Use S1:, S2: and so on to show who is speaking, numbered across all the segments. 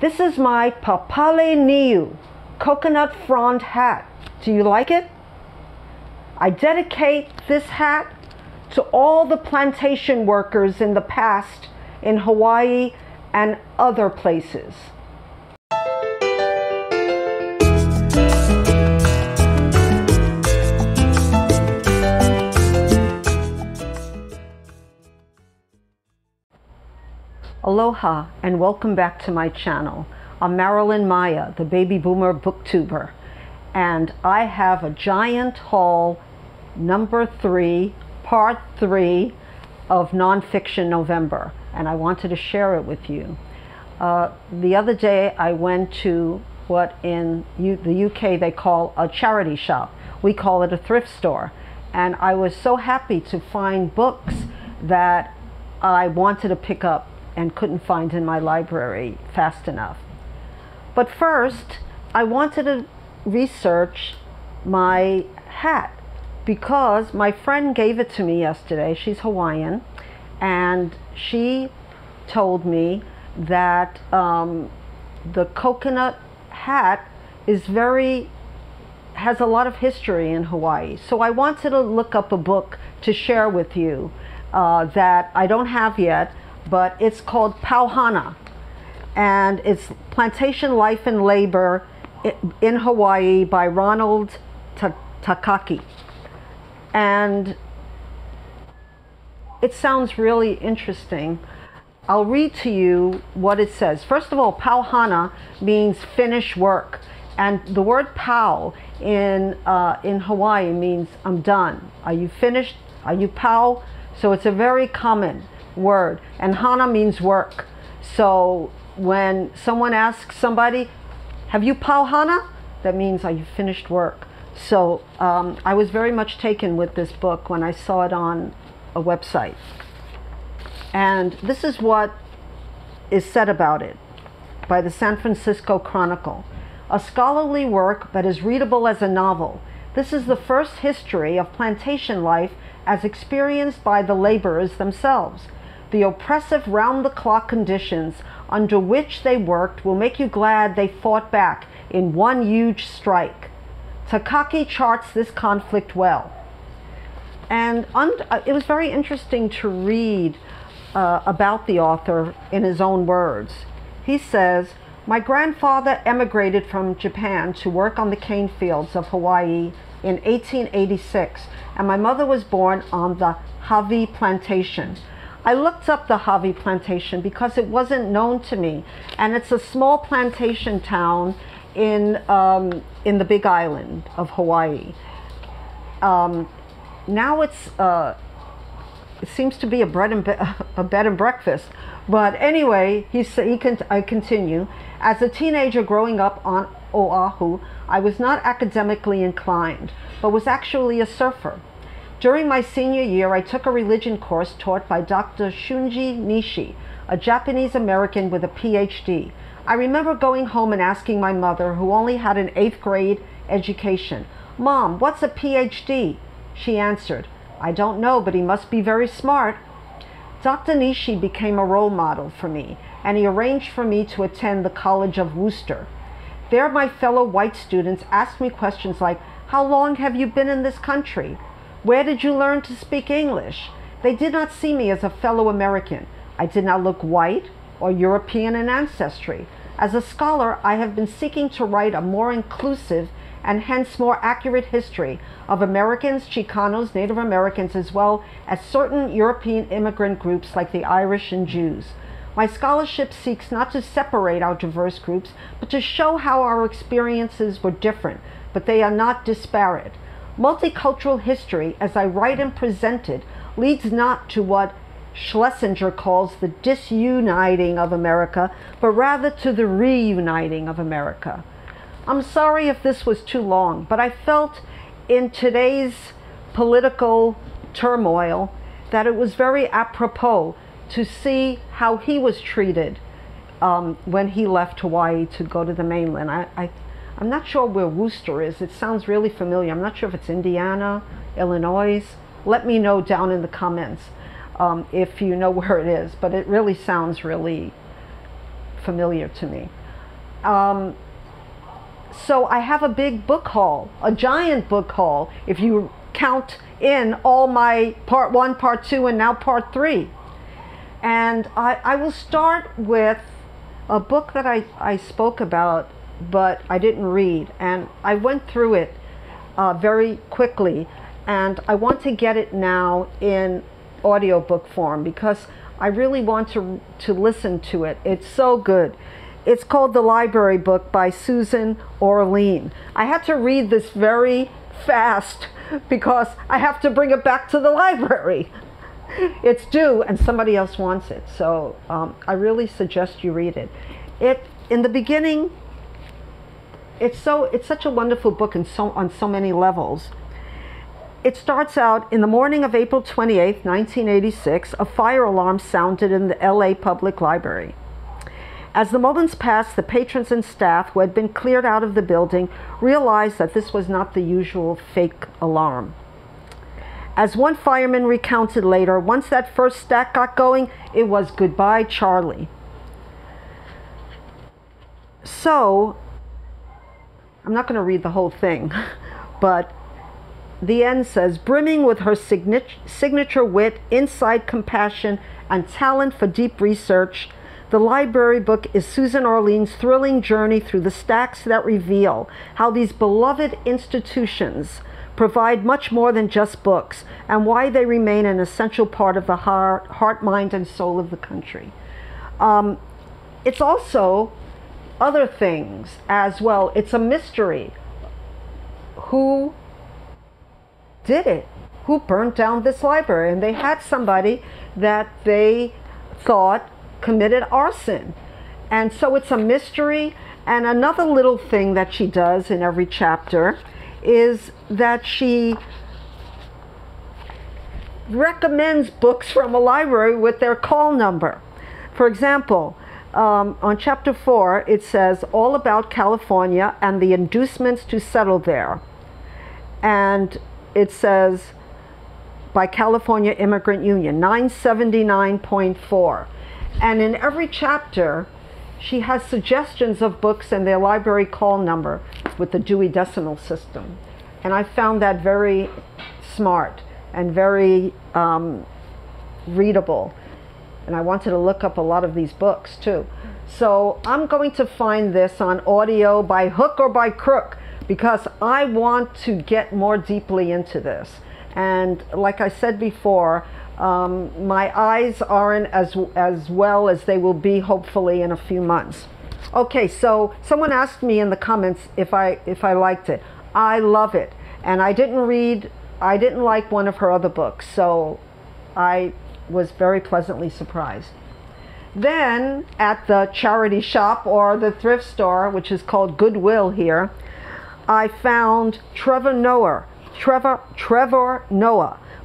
S1: This is my Papale Niu coconut frond hat. Do you like it? I dedicate this hat to all the plantation workers in the past in Hawaii and other places. Aloha and welcome back to my channel. I'm Marilyn Maya, the baby boomer booktuber, and I have a giant haul number 3, part 3 of Nonfiction November, and I wanted to share it with you. The other day I went to what in the UK they call a charity shop. We call it a thrift store, and I was so happy to find books that I wanted to pick up and couldn't find in my library fast enough. But first, I wanted to research my hat because my friend gave it to me yesterday. She's Hawaiian, and she told me that the coconut hat is has a lot of history in Hawaii. So I wanted to look up a book to share with you that I don't have yet, but it's called Hana, and it's Plantation Life and Labor in Hawaii by Ronald Takaki. And it sounds really interesting. I'll read to you what it says. First of all, Hana means finish work, and the word pau in Hawaii means I'm done. Are you finished? Are you pau? So it's a very common word, and Hana means work. So when someone asks somebody, have you pau Hana? That means, are you finished work? So I was very much taken with this book when I saw it on a website. And this is what is said about it by the San Francisco Chronicle. A scholarly work that is readable as a novel. This is the first history of plantation life as experienced by the laborers themselves. The oppressive round-the-clock conditions under which they worked will make you glad they fought back in one huge strike. Takaki charts this conflict well. And it was very interesting to read about the author in his own words. He says, my grandfather emigrated from Japan to work on the cane fields of Hawaii in 1886, and my mother was born on the Hawi Plantation. I looked up the Hawi Plantation because it wasn't known to me, and it's a small plantation town in the Big Island of Hawaii. Now it seems to be a bed and breakfast. But anyway, I continue. As a teenager growing up on Oahu, I was not academically inclined, but was actually a surfer. During my senior year, I took a religion course taught by Dr. Shunji Nishi, a Japanese American with a PhD. I remember going home and asking my mother, who only had an 8th grade education, Mom, what's a PhD? She answered, I don't know, but he must be very smart. Dr. Nishi became a role model for me, and he arranged for me to attend the College of Worcester. There, my fellow white students asked me questions like, how long have you been in this country? Where did you learn to speak English? They did not see me as a fellow American. I did not look white or European in ancestry. As a scholar, I have been seeking to write a more inclusive and hence more accurate history of Americans, Chicanos, Native Americans, as well as certain European immigrant groups like the Irish and Jews. My scholarship seeks not to separate our diverse groups, but to show how our experiences were different, but they are not disparate. Multicultural history, as I write and present it, leads not to what Schlesinger calls the disuniting of America, but rather to the reuniting of America. I'm sorry if this was too long, but I felt in today's political turmoil that it was very apropos to see how he was treated when he left Hawaii to go to the mainland. I'm not sure where Worcester is. It sounds really familiar. I'm not sure if it's Indiana, Illinois. Let me know down in the comments if you know where it is, but it really sounds really familiar to me. So I have a big book haul, a giant book haul, if you count in all my part 1, part 2, and now part 3. And I will start with a book that I spoke about, but I didn't read. And I went through it very quickly. And I want to get it now in audiobook form because I really want to listen to it. It's so good. It's called The Library Book by Susan Orlean. I had to read this very fast because I have to bring it back to the library. It's due and somebody else wants it. So I really suggest you read it. In the beginning, it's such a wonderful book on so many levels. It starts out, in the morning of April 28, 1986, a fire alarm sounded in the LA Public Library. As the moments passed, the patrons and staff who had been cleared out of the building realized that this was not the usual fake alarm. As one fireman recounted later, once that first stack got going, it was goodbye, Charlie. So, I'm not going to read the whole thing, but the end says, brimming with her signature wit, insight, compassion, and talent for deep research, The Library Book is Susan Orlean's thrilling journey through the stacks that reveal how these beloved institutions provide much more than just books and why they remain an essential part of the heart, mind, and soul of the country. It's also other things as well. It's a mystery. Who did it? Who burned down this library? And they had somebody that they thought committed arson. And so it's a mystery. And another little thing that she does in every chapter is that she recommends books from a library with their call number. For example, on chapter 4, it says all about California and the inducements to settle there. And it says by California Immigrant Union, 979.4. And in every chapter, she has suggestions of books and their library call number with the Dewey Decimal System. And I found that very smart and very readable. And I wanted to look up a lot of these books too. So I'm going to find this on audio by hook or by crook because I want to get more deeply into this. And like I said before, my eyes aren't as well as they will be hopefully in a few months. Okay, so someone asked me in the comments if I liked it. I love it, and I didn't like one of her other books, so I was very pleasantly surprised. Then at the charity shop or the thrift store, which is called Goodwill here, I found Trevor Noah,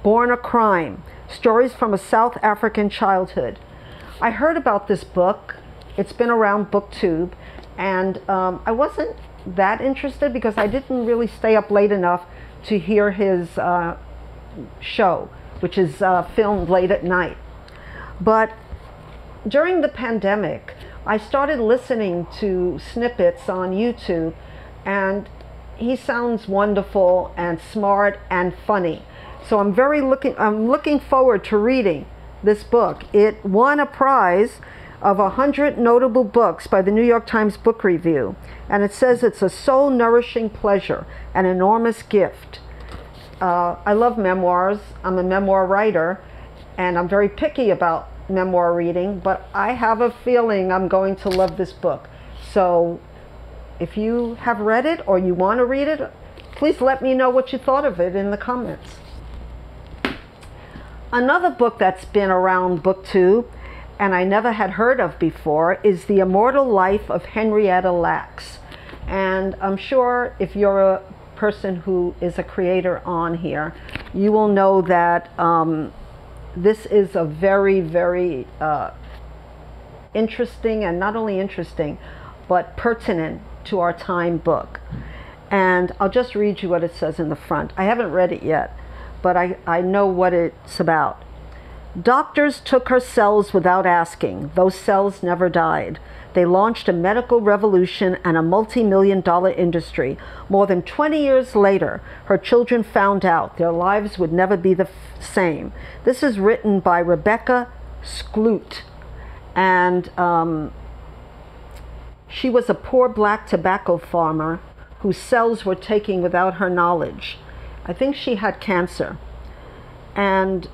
S1: Born a Crime, Stories from a South African Childhood. I heard about this book. It's been around BookTube, and I wasn't that interested because I didn't really stay up late enough to hear his show, which is filmed late at night. But during the pandemic, I started listening to snippets on YouTube, and he sounds wonderful and smart and funny. So I'm looking forward to reading this book. It won a prize of 100 notable books by the New York Times Book Review, and it says it's a soul-nourishing pleasure, an enormous gift. I love memoirs. I'm a memoir writer, and I'm very picky about memoir reading, but I have a feeling I'm going to love this book. So if you have read it or you want to read it, please let me know what you thought of it in the comments. Another book that's been around BookTube and I never had heard of before is The Immortal Life of Henrietta Lacks. And I'm sure if you're a person who is a creator on here, you will know that this is a very, very interesting, and not only interesting, but pertinent to our time book. And I'll just read you what it says in the front. I haven't read it yet, but I know what it's about. Doctors took her cells without asking. Those cells never died. They launched a medical revolution and a multi-million-dollar industry. More than 20 years later, her children found out their lives would never be the same. This is written by Rebecca Skloot, and she was a poor black tobacco farmer whose cells were taken without her knowledge. I think she had cancer, and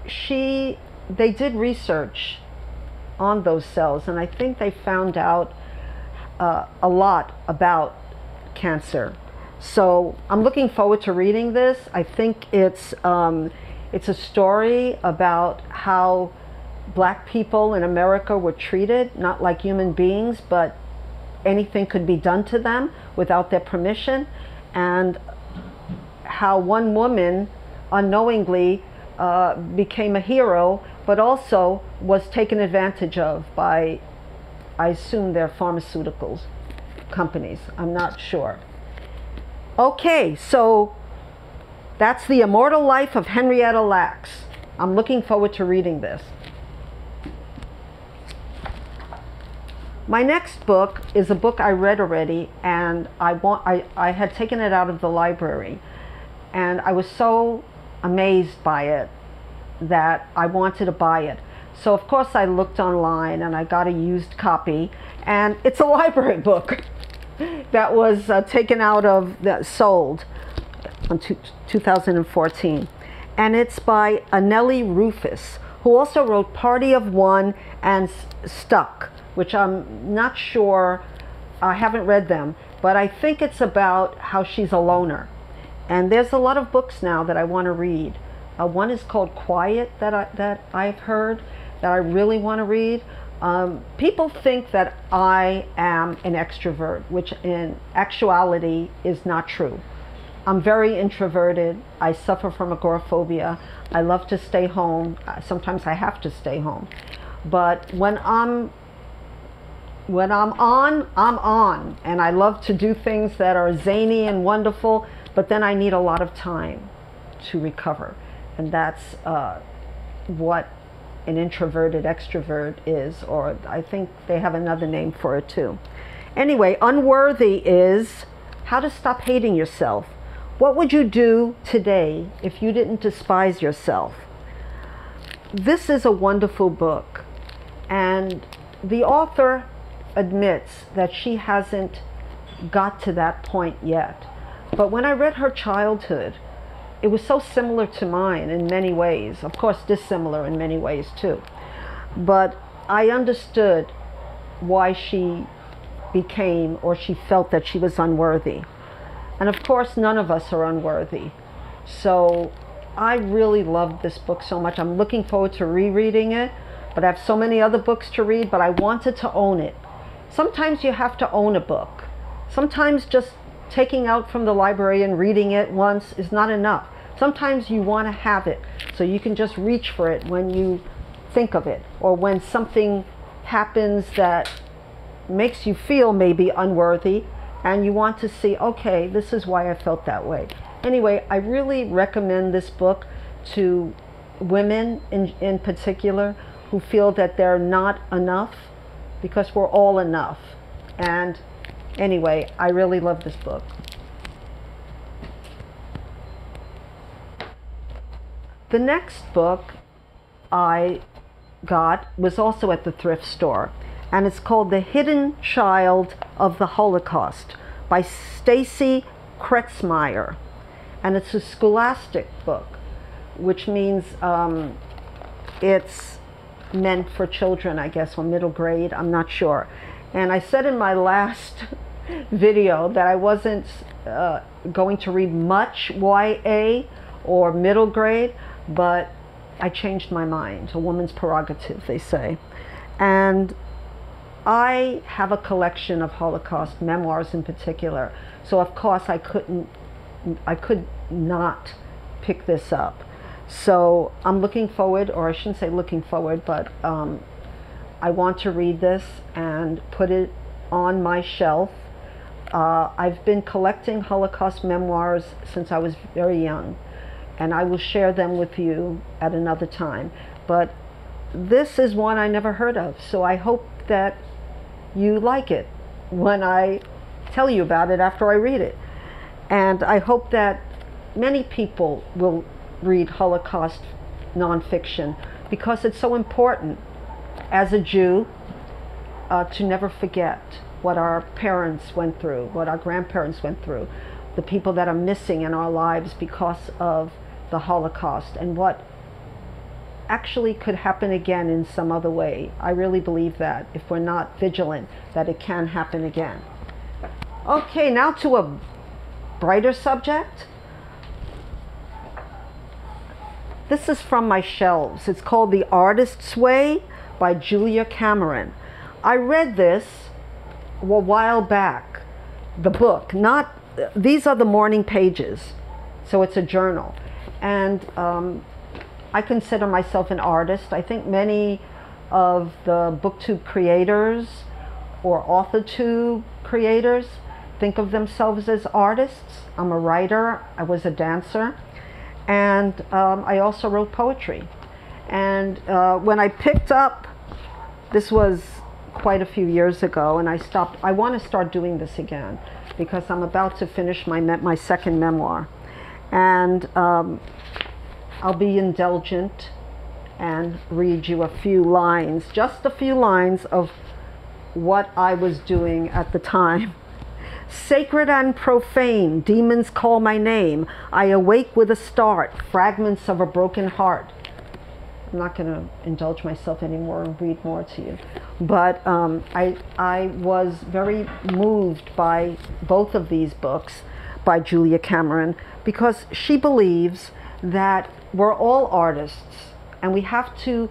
S1: they did research on those cells, and I think they found out a lot about cancer. So I'm looking forward to reading this. I think it's a story about how black people in America were treated, not like human beings, but anything could be done to them without their permission, and how one woman unknowingly became a hero, but also was taken advantage of by, I assume they're pharmaceuticals companies. I'm not sure. Okay, so that's The Immortal Life of Henrietta Lacks. I'm looking forward to reading this. My next book is a book I read already, and I had taken it out of the library, and I was so amazed by it that I wanted to buy it. So of course I looked online and I got a used copy, and it's a library book that was sold in 2014, and it's by Anneli Rufus, who also wrote Party of One and Stuck, which I'm not sure, I haven't read them, but I think it's about how she's a loner. And there's a lot of books now that I want to read. One is called Quiet that I've heard that I really want to read. People think that I am an extrovert, which in actuality is not true. I'm very introverted. I suffer from agoraphobia. I love to stay home. Sometimes I have to stay home. But when I'm on, I'm on. And I love to do things that are zany and wonderful, but then I need a lot of time to recover. And that's what an introverted extrovert is, or I think they have another name for it too. Anyway, Unworthy is how to stop hating yourself. What would you do today if you didn't despise yourself? This is a wonderful book, and the author admits that she hasn't got to that point yet. But when I read her childhood, it was so similar to mine in many ways. Of course, dissimilar in many ways too. But I understood why she became, or she felt that she was unworthy. And of course, none of us are unworthy. So I really loved this book so much. I'm looking forward to rereading it, but I have so many other books to read, but I wanted to own it. Sometimes you have to own a book. Sometimes just taking out from the library and reading it once is not enough. Sometimes you want to have it so you can just reach for it when you think of it, or when something happens that makes you feel maybe unworthy, and you want to see, okay, this is why I felt that way. Anyway, I really recommend this book to women in particular who feel that they're not enough, because we're all enough. And anyway, I really love this book. The next book I got was also at the thrift store, and it's called The Hidden Child of the Holocaust by Stacy Cretzmeyer. And it's a scholastic book, which means it's meant for children, I guess, or middle grade, I'm not sure. And I said in my last video that I wasn't going to read much YA or middle grade, but I changed my mind. A woman's prerogative, they say. And I have a collection of Holocaust memoirs in particular, so of course I could not pick this up. So I'm looking forward, or I shouldn't say looking forward, but I want to read this and put it on my shelf. I've been collecting Holocaust memoirs since I was very young, and I will share them with you at another time. But this is one I never heard of, so I hope hope that you like it when I tell you about it after I read it. And I hope that many people will read Holocaust nonfiction, because it's so important as a Jew to never forget what our parents went through, what our grandparents went through, the people that are missing in our lives because of the Holocaust, and what actually could happen again in some other way. I really believe that if we're not vigilant, that it can happen again. Okay, now to a brighter subject. This is from my shelves. It's called The Artist's Way by Julia Cameron. I read this a while back, the book. These are the morning pages, so it's a journal. And I consider myself an artist. I think many of the BookTube creators or AuthorTube creators think of themselves as artists. I'm a writer, I was a dancer, and I also wrote poetry. And when I picked up, this was quite a few years ago, and I stopped. I want to start doing this again because I'm about to finish my second memoir. And I'll be indulgent and read you a few lines, just a few lines of what I was doing at the time. Sacred and profane, demons call my name. I awake with a start, fragments of a broken heart. I'm not going to indulge myself anymore and read more to you. But I was very moved by both of these books by Julia Cameron, because she believes that we're all artists and we have to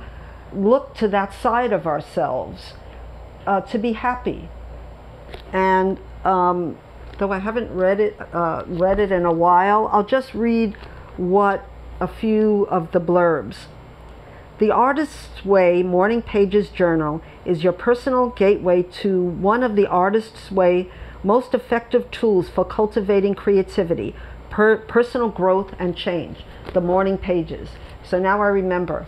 S1: look to that side of ourselves to be happy. And though I haven't read it in a while, I'll just read what a few of the blurbs. The Artist's Way Morning Pages Journal is your personal gateway to one of the Artist's Way most effective tools for cultivating creativity, personal growth, and change. The morning pages. So now I remember.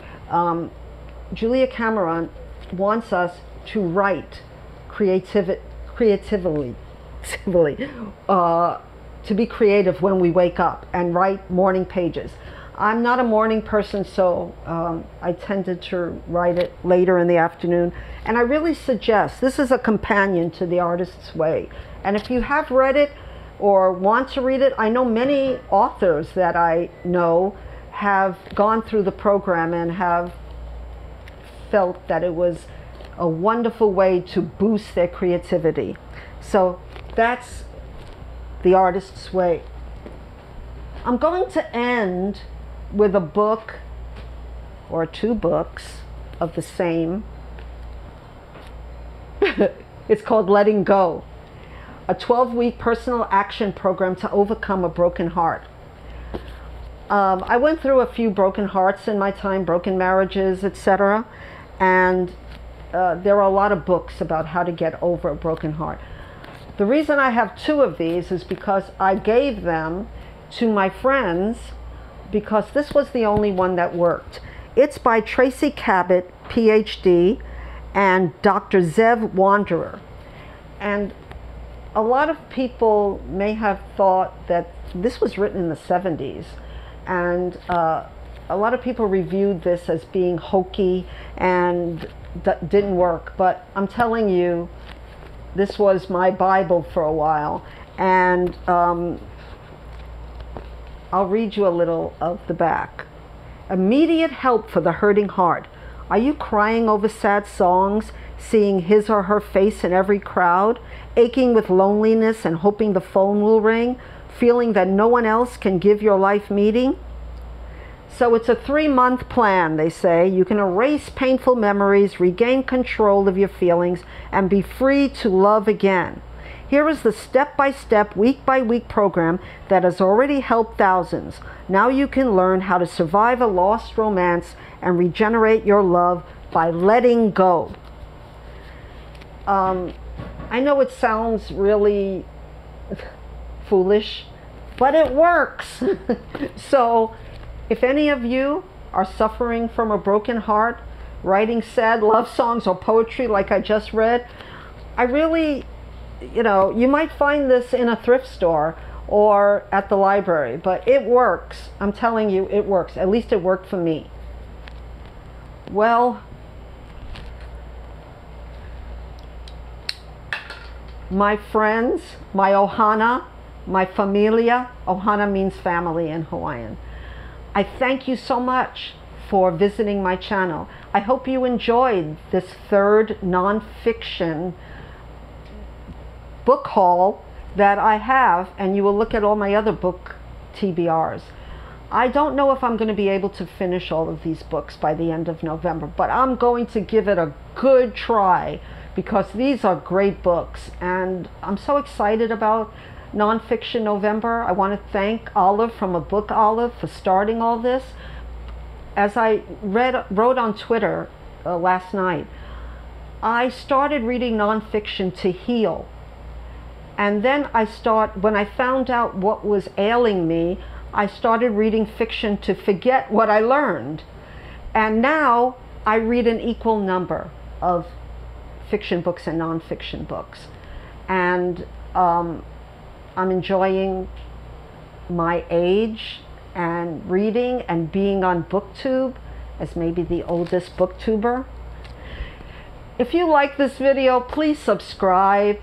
S1: Julia Cameron wants us to write creatively, to be creative when we wake up and write morning pages. I'm not a morning person, so I tended to write it later in the afternoon. And I really suggest, this is a companion to The Artist's Way. And if you have read it or want to read it, I know many authors that I know have gone through the program and have felt that it was a wonderful way to boost their creativity. So that's The Artist's Way. I'm going to end with a book or two books of the same. It's called Letting Go, a 12-week personal action program to overcome a broken heart. I went through a few broken hearts in my time, broken marriages, etc. And there are a lot of books about how to get over a broken heart. The reason I have two of these is because I gave them to my friends because this was the only one that worked. It's by Tracy Cabot, PhD, and Dr. Zev Wanderer. And a lot of people may have thought that this was written in the 70s. And a lot of people reviewed this as being hokey and that didn't work. But I'm telling you, this was my Bible for a while. And I'll read you a little of the back. Immediate help for the hurting heart. Are you crying over sad songs, seeing his or her face in every crowd, aching with loneliness and hoping the phone will ring, feeling that no one else can give your life meaning? So it's a 3-month plan, they say. You can erase painful memories, regain control of your feelings, and be free to love again. Here is the step-by-step, week-by-week program that has already helped thousands. Now you can learn how to survive a lost romance and regenerate your love by letting go. I know it sounds really foolish, but it works. So if any of you are suffering from a broken heart, writing sad love songs or poetry like I just read. I really, you might find this in a thrift store or at the library, but it works. I'm telling you, it works. At least it worked for me. Well, my friends, my ohana, my familia, ohana means family in Hawaiian. I thank you so much for visiting my channel. I hope you enjoyed this third nonfiction book haul that I have, and you will look at all my other book TBRs. I don't know if I'm going to be able to finish all of these books by the end of November, but I'm going to give it a good try because these are great books, and I'm so excited about Nonfiction November. I want to thank Olive from A Book Olive for starting all this. As I wrote on Twitter last night, I started reading nonfiction to heal. And then when I found out what was ailing me, I started reading fiction to forget what I learned. And now I read an equal number of fiction books and nonfiction books. And I'm enjoying my age and reading and being on BookTube as maybe the oldest booktuber. If you like this video, please subscribe,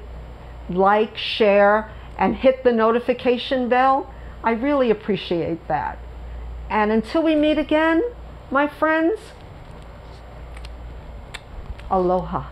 S1: like, share, and hit the notification bell. I really appreciate that. And until we meet again, my friends, aloha.